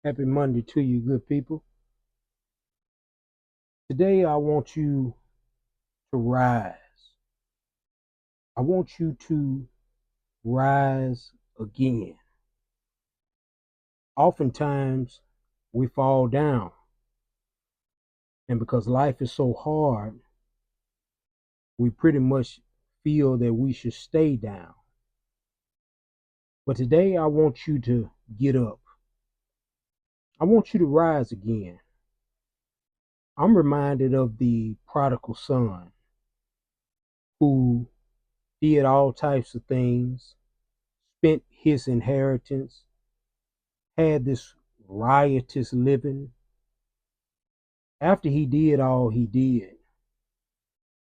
Happy Monday to you, good people. Today, I want you to rise. I want you to rise again. Oftentimes, we fall down, and because life is so hard, we pretty much feel that we should stay down. But today, I want you to get up. I want you to rise again. I'm reminded of the prodigal son who did all types of things, spent his inheritance, had this riotous living. After he did all he did,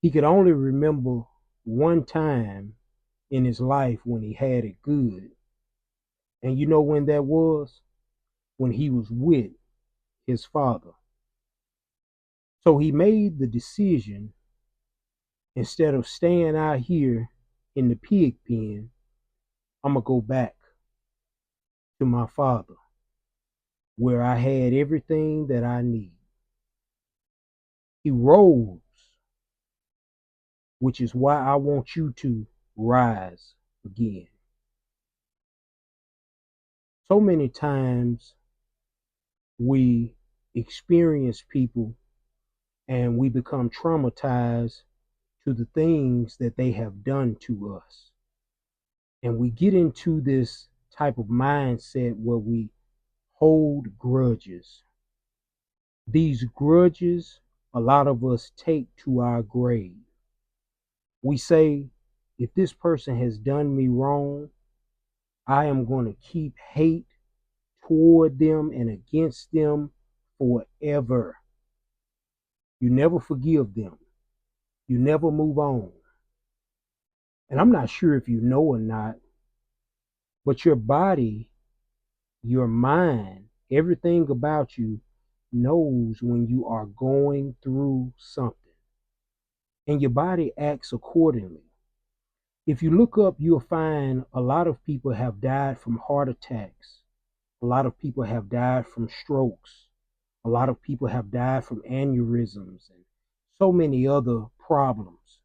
he could only remember one time in his life when he had it good. And you know when that was? When he was with his father. So he made the decision, instead of staying out here in the pig pen, I'm going to go back to my father where I had everything that I need. He rose, which is why I want you to rise again. So many times we experience people and we become traumatized to the things that they have done to us. And we get into this type of mindset where we hold grudges. These grudges, a lot of us take to our grave. We say, if this person has done me wrong, I am going to keep hate toward them and against them forever. You never forgive them. You never move on. And I'm not sure if you know or not, but your body, your mind, everything about you knows when you are going through something. And your body acts accordingly. If you look up, you'll find a lot of people have died from heart attacks. A lot of people have died from strokes. A lot of people have died from aneurysms and so many other problems.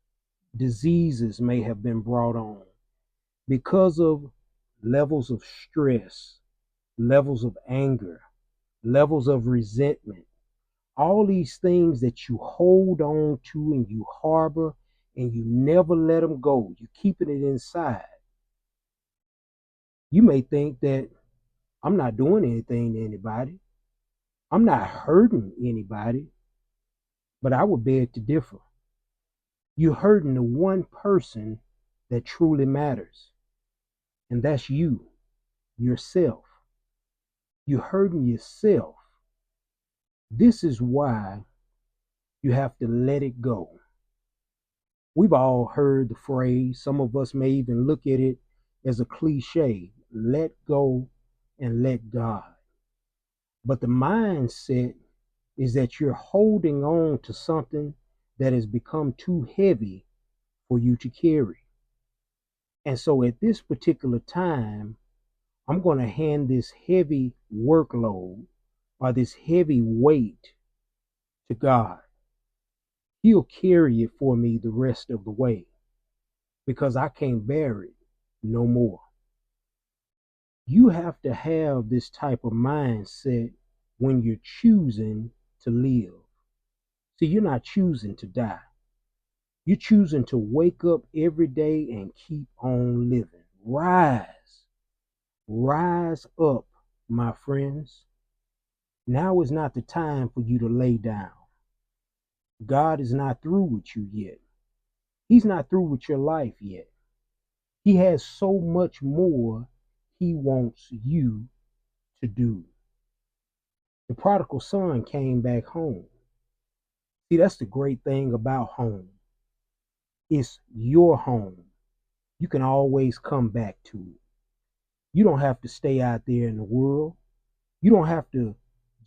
Diseases may have been brought on because of levels of stress, levels of anger, levels of resentment, all these things that you hold on to and you harbor and you never let them go. You're keeping it inside. You may think that I'm not doing anything to anybody, I'm not hurting anybody, but I would beg to differ. You're hurting the one person that truly matters, and that's you, yourself. You're hurting yourself. This is why you have to let it go. We've all heard the phrase, some of us may even look at it as a cliche, let go and let God. But the mindset is that you're holding on to something that has become too heavy for you to carry. And so at this particular time, I'm going to hand this heavy workload or this heavy weight to God. He'll carry it for me the rest of the way because I can't bear it no more. You have to have this type of mindset when you're choosing to live. See, you're not choosing to die. You're choosing to wake up every day and keep on living. Rise. Rise up, my friends. Now is not the time for you to lay down. God is not through with you yet. He's not through with your life yet. He has so much more he wants you to do. The prodigal son came back home. See, that's the great thing about home. It's your home. You can always come back to it. You don't have to stay out there in the world. You don't have to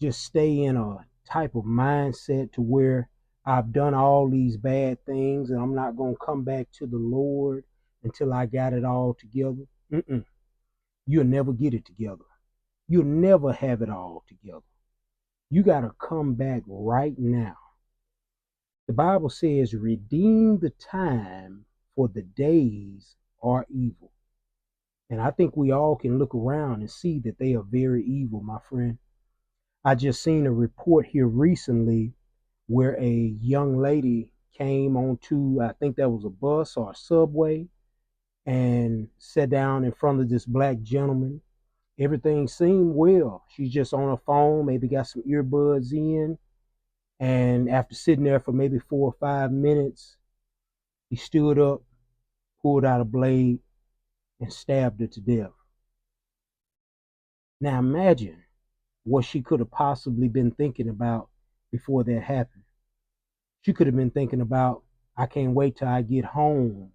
just stay in a type of mindset to where I've done all these bad things and I'm not going to come back to the Lord until I got it all together. Mm-mm. You'll never get it together. You'll never have it all together. You got to come back right now. The Bible says, redeem the time, for the days are evil. And I think we all can look around and see that they are very evil, my friend. I just seen a report here recently where a young lady came onto, I think that was a bus or a subway, and sat down in front of this black gentleman. Everything seemed well. She's just on her phone, maybe got some earbuds in. And after sitting there for maybe 4 or 5 minutes, he stood up, pulled out a blade, and stabbed her to death. Now imagine what she could have possibly been thinking about before that happened. She could have been thinking about, I can't wait till I get home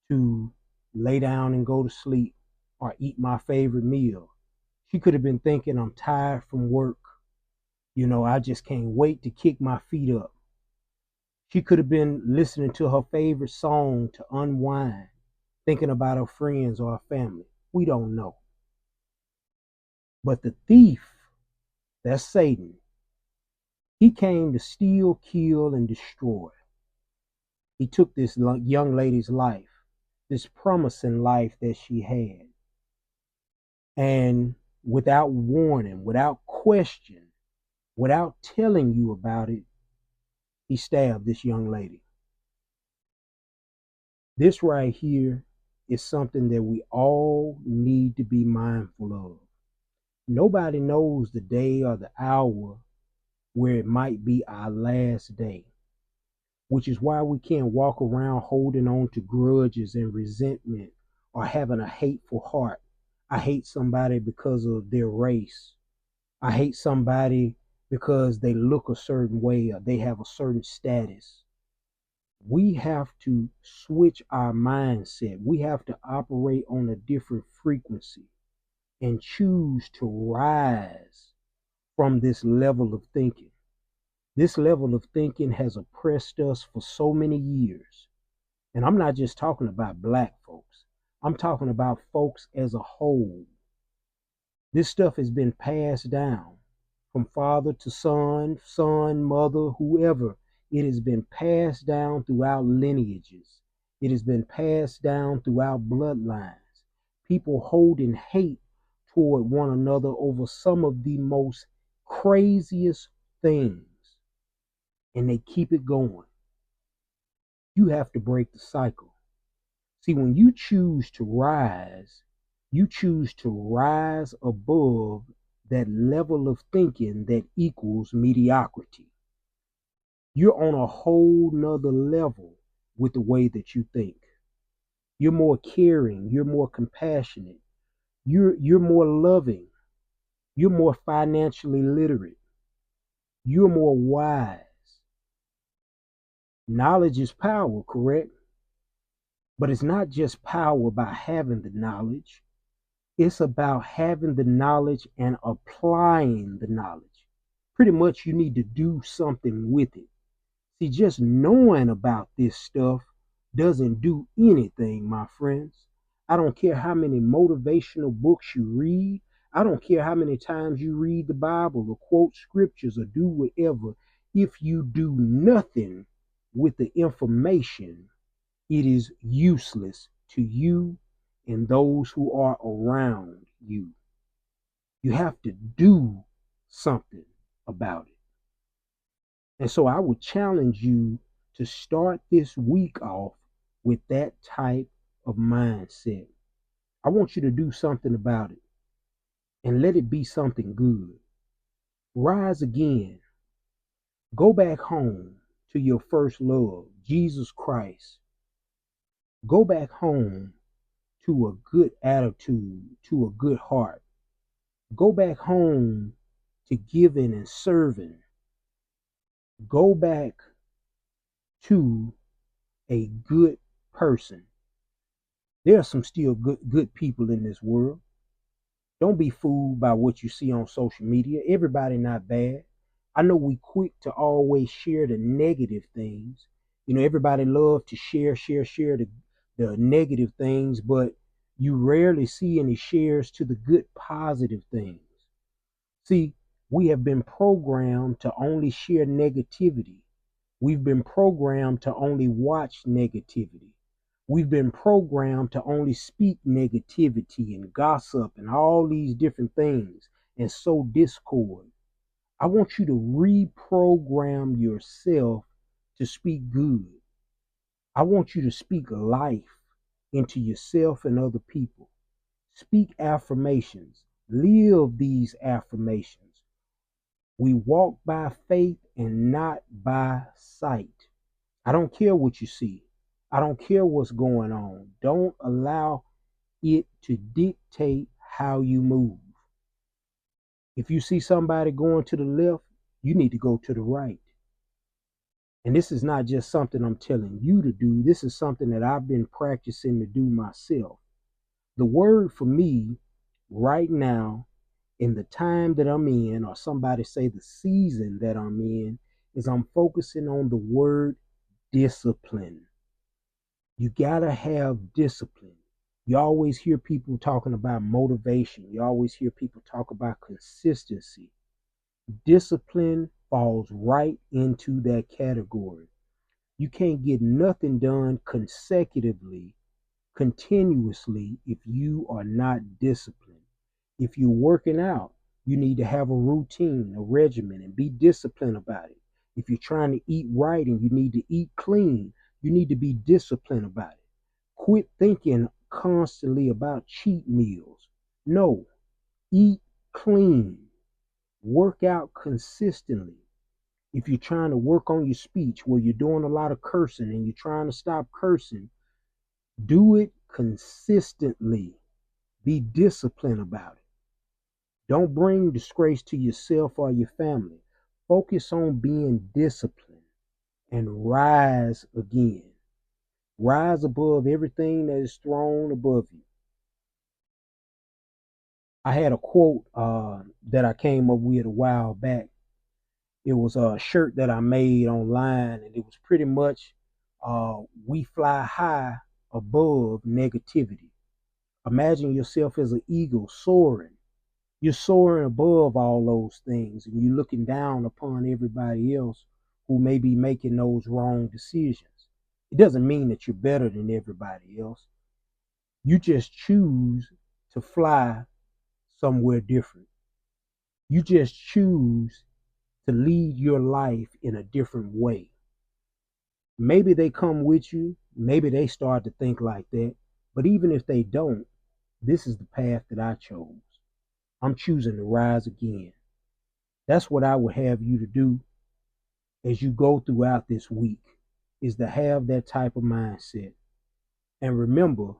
to lay down and go to sleep or eat my favorite meal. She could have been thinking, I'm tired from work. I just can't wait to kick my feet up. She could have been listening to her favorite song to unwind, thinking about her friends or her family. We don't know. But the thief, that's Satan, he came to steal, kill, and destroy. He took this young lady's life, this promising life that she had. And without warning, without question, without telling you about it, he stabbed this young lady. This right here is something that we all need to be mindful of. Nobody knows the day or the hour where it might be our last day, which is why we can't walk around holding on to grudges and resentment or having a hateful heart. I hate somebody because of their race. I hate somebody because they look a certain way or they have a certain status. We have to switch our mindset. We have to operate on a different frequency and choose to rise from this level of thinking. This level of thinking has oppressed us for so many years. And I'm not just talking about black folks, I'm talking about folks as a whole. This stuff has been passed down from father to son, son, mother, whoever. It has been passed down throughout lineages. It has been passed down throughout bloodlines. People holding hate toward one another over some of the most craziest things. And they keep it going. You have to break the cycle. See, when you choose to rise, you choose to rise above that level of thinking that equals mediocrity. You're on a whole nother level with the way that you think. You're more caring, you're more compassionate, you're more loving, you're more financially literate, you're more wise. Knowledge is power, correct? But it's not just power by having the knowledge. It's about having the knowledge and applying the knowledge. Pretty much you need to do something with it. See, just knowing about this stuff doesn't do anything, my friends. I don't care how many motivational books you read. I don't care how many times you read the Bible or quote scriptures or do whatever. If you do nothing with the information, it is useless to you and those who are around you. You have to do something about it. And so I would challenge you to start this week off with that type of mindset. I want you to do something about it and let it be something good. Rise again. Go back home to your first love, Jesus Christ. Go back home to a good attitude, to a good heart. Go back home to giving and serving. Go back to a good person. There are some still good people in this world. Don't be fooled by what you see on social media. Everybody not bad. I know we quick to always share the negative things. Everybody love to share the negative things, but You rarely see any shares to the good, positive things. See, we have been programmed to only share negativity. We've been programmed to only watch negativity. We've been programmed to only speak negativity and gossip and all these different things and sow discord. I want you to reprogram yourself to speak good. I want you to speak life into yourself and other people. Speak affirmations. Live these affirmations. We walk by faith and not by sight. I don't care what you see. I don't care what's going on. Don't allow it to dictate how you move. If you see somebody going to the left, you need to go to the right. And this is not just something I'm telling you to do. This is something that I've been practicing to do myself. The word for me right now in the time that I'm in, or somebody say the season that I'm in, is I'm focusing on the word discipline. You got to have discipline. You always hear people talking about motivation. You always hear people talk about consistency. Discipline falls right into that category. You can't get nothing done consecutively, continuously, if you are not disciplined. If you're working out, you need to have a routine, a regimen, and be disciplined about it. If you're trying to eat right and you need to eat clean, you need to be disciplined about it. Quit thinking constantly about cheat meals. No, eat clean, work out consistently. If you're trying to work on your speech where you're doing a lot of cursing and you're trying to stop cursing, do it consistently. Be disciplined about it. Don't bring disgrace to yourself or your family. Focus on being disciplined and rise again. Rise above everything that is thrown above you. I had a quote that I came up with a while back. It was a shirt that I made online, and it was pretty much we fly high above negativity. Imagine yourself as an eagle soaring. You're soaring above all those things, and you're looking down upon everybody else who may be making those wrong decisions. It doesn't mean that you're better than everybody else. You just choose to fly somewhere different. You just choose to lead your life in a different way. Maybe they come with you, maybe they start to think like that, but even if they don't, this is the path that I chose. I'm choosing to rise again. That's what I would have you to do as you go throughout this week, is to have that type of mindset. And remember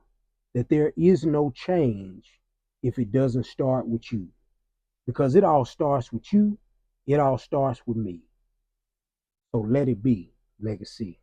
that there is no change if it doesn't start with you. Because it all starts with you, it all starts with me. So let it be legacy.